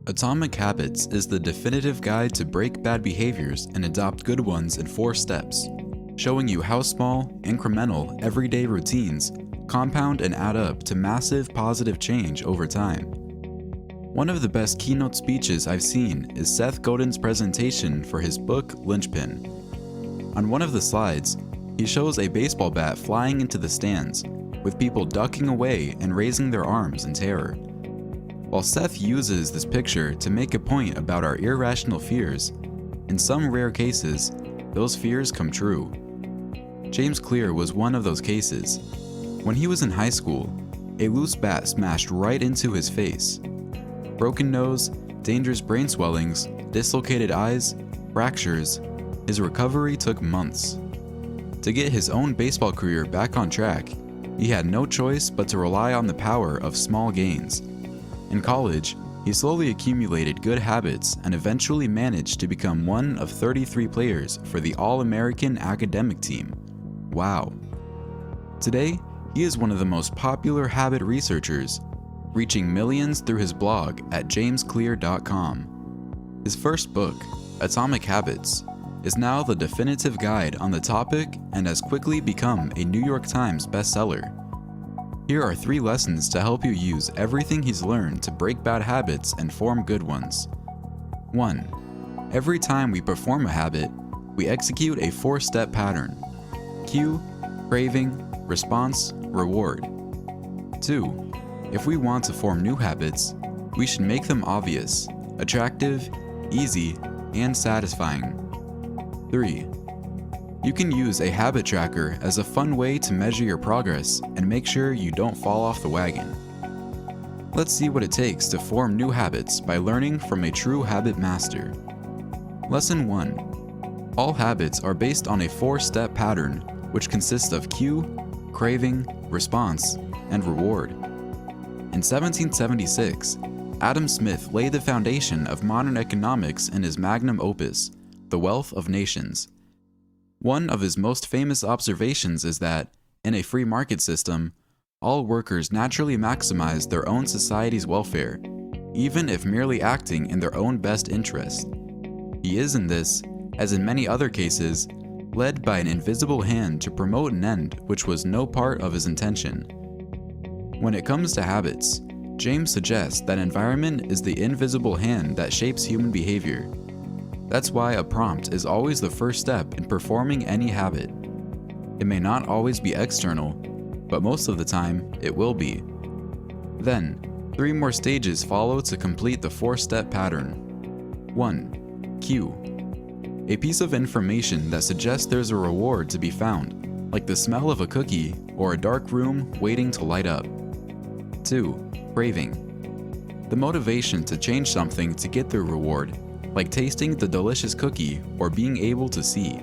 Atomic Habits is the definitive guide to break bad behaviors and adopt good ones in 4 steps, showing you how small, incremental, everyday routines compound and add up to massive positive change over time. One of the best keynote speeches I've seen is Seth Godin's presentation for his book Linchpin. On one of the slides, he shows a baseball bat flying into the stands, with people ducking away and raising their arms in terror. While Seth uses this picture to make a point about our irrational fears, in some rare cases, those fears come true. James Clear was one of those cases. When he was in high school, a loose bat smashed right into his face. Broken nose, dangerous brain swellings, dislocated eyes, fractures. His recovery took months. To get his own baseball career back on track, he had no choice but to rely on the power of small gains. In college, he slowly accumulated good habits and eventually managed to become one of 33 players for the All-American academic team. Wow. Today, he is one of the most popular habit researchers, reaching millions through his blog at jamesclear.com. His first book, Atomic Habits, is now the definitive guide on the topic and has quickly become a New York Times bestseller. Here are 3 lessons to help you use everything he's learned to break bad habits and form good ones. 1. Every time we perform a habit, we execute a 4-step pattern: cue, craving, response, reward. 2. If we want to form new habits, we should make them obvious, attractive, easy, and satisfying. 3. You can use a habit tracker as a fun way to measure your progress and make sure you don't fall off the wagon. Let's see what it takes to form new habits by learning from a true habit master. Lesson 1. All habits are based on a 4-step pattern which consists of cue, craving, response, and reward. In 1776, Adam Smith laid the foundation of modern economics in his magnum opus, The Wealth of Nations. One of his most famous observations is that, in a free market system, all workers naturally maximize their own society's welfare, even if merely acting in their own best interest. He is in this, as in many other cases, led by an invisible hand to promote an end which was no part of his intention. When it comes to habits, James suggests that environment is the invisible hand that shapes human behavior. That's why a prompt is always the first step in performing any habit. It may not always be external, but most of the time it will be. Then, 3 more stages follow to complete the 4-step pattern. 1. Cue. A piece of information that suggests there's a reward to be found, like the smell of a cookie or a dark room waiting to light up. 2. Craving. The motivation to change something to get the reward, like tasting the delicious cookie or being able to see.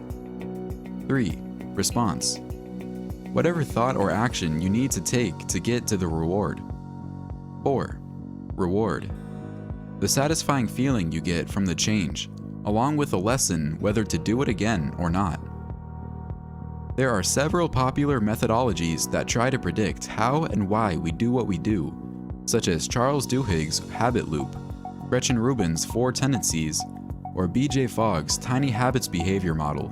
3. Response. Whatever thought or action you need to take to get to the reward. 4. Reward. The satisfying feeling you get from the change, along with a lesson whether to do it again or not. There are several popular methodologies that try to predict how and why we do what we do, such as Charles Duhigg's habit loop, Gretchen Rubin's 4 tendencies, or B.J. Fogg's tiny habits behavior model.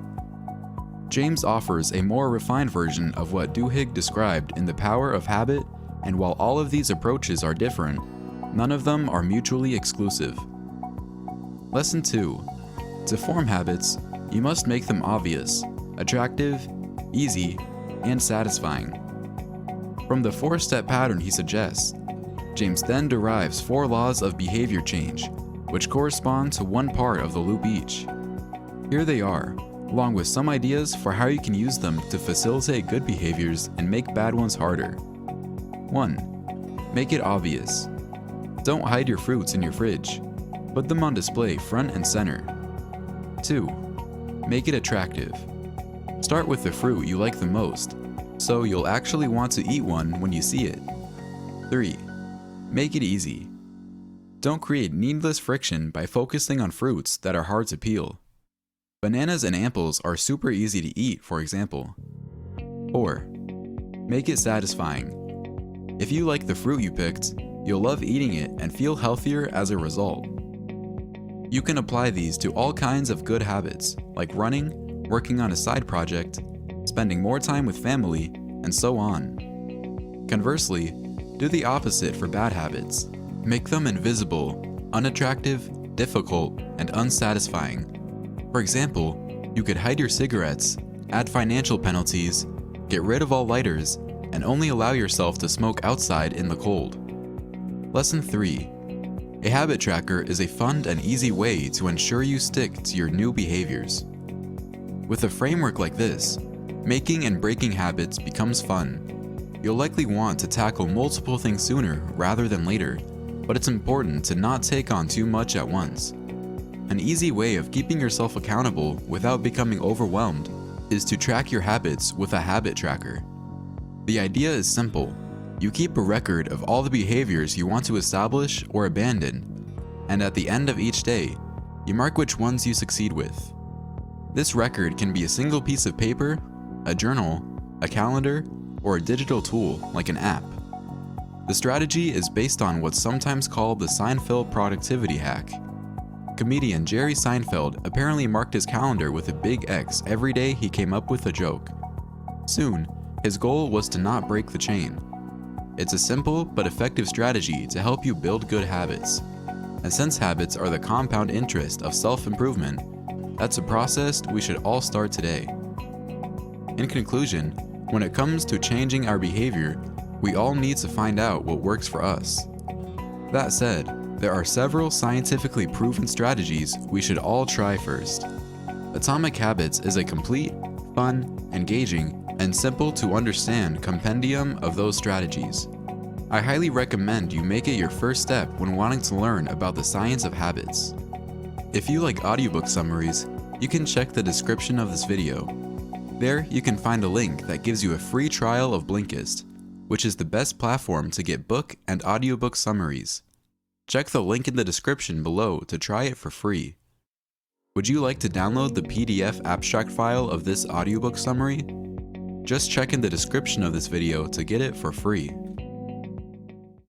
James offers a more refined version of what Duhigg described in The Power of Habit, and while all of these approaches are different, none of them are mutually exclusive. Lesson 2. To form habits, you must make them obvious, attractive, easy, and satisfying. From the 4-step pattern he suggests, James then derives 4 laws of behavior change, which correspond to one part of the loop each. Here they are, along with some ideas for how you can use them to facilitate good behaviors and make bad ones harder. 1. Make it obvious. Don't hide your fruits in your fridge. Put them on display front and center. 2. Make it attractive. Start with the fruit you like the most, so you'll actually want to eat one when you see it. 3. Make it easy. Don't create needless friction by focusing on fruits that are hard to peel. Bananas and apples are super easy to eat, for example. 4. Make it satisfying. If you like the fruit you picked, you'll love eating it and feel healthier as a result. You can apply these to all kinds of good habits, like running, working on a side project, spending more time with family, and so on. Conversely, do the opposite for bad habits. Make them invisible, unattractive, difficult, and unsatisfying. For example, you could hide your cigarettes, add financial penalties, get rid of all lighters, and only allow yourself to smoke outside in the cold. Lesson 3. A habit tracker is a fun and easy way to ensure you stick to your new behaviors. With a framework like this, making and breaking habits becomes fun. You'll likely want to tackle multiple things sooner rather than later, but it's important to not take on too much at once. An easy way of keeping yourself accountable without becoming overwhelmed is to track your habits with a habit tracker. The idea is simple. You keep a record of all the behaviors you want to establish or abandon, and at the end of each day, you mark which ones you succeed with. This record can be a single piece of paper, a journal, a calendar, or a digital tool like an app. The strategy is based on what's sometimes called the Seinfeld productivity hack. Comedian Jerry Seinfeld apparently marked his calendar with a big X every day he came up with a joke. Soon, his goal was to not break the chain. It's a simple but effective strategy to help you build good habits. And since habits are the compound interest of self-improvement, that's a process we should all start today. In conclusion, when it comes to changing our behavior, we all need to find out what works for us. That said, there are several scientifically proven strategies we should all try first. Atomic Habits is a complete, fun, engaging, and simple to understand compendium of those strategies. I highly recommend you make it your first step when wanting to learn about the science of habits. If you like audiobook summaries, you can check the description of this video. There, you can find a link that gives you a free trial of Blinkist, which is the best platform to get book and audiobook summaries. Check the link in the description below to try it for free. Would you like to download the PDF abstract file of this audiobook summary? Just check in the description of this video to get it for free.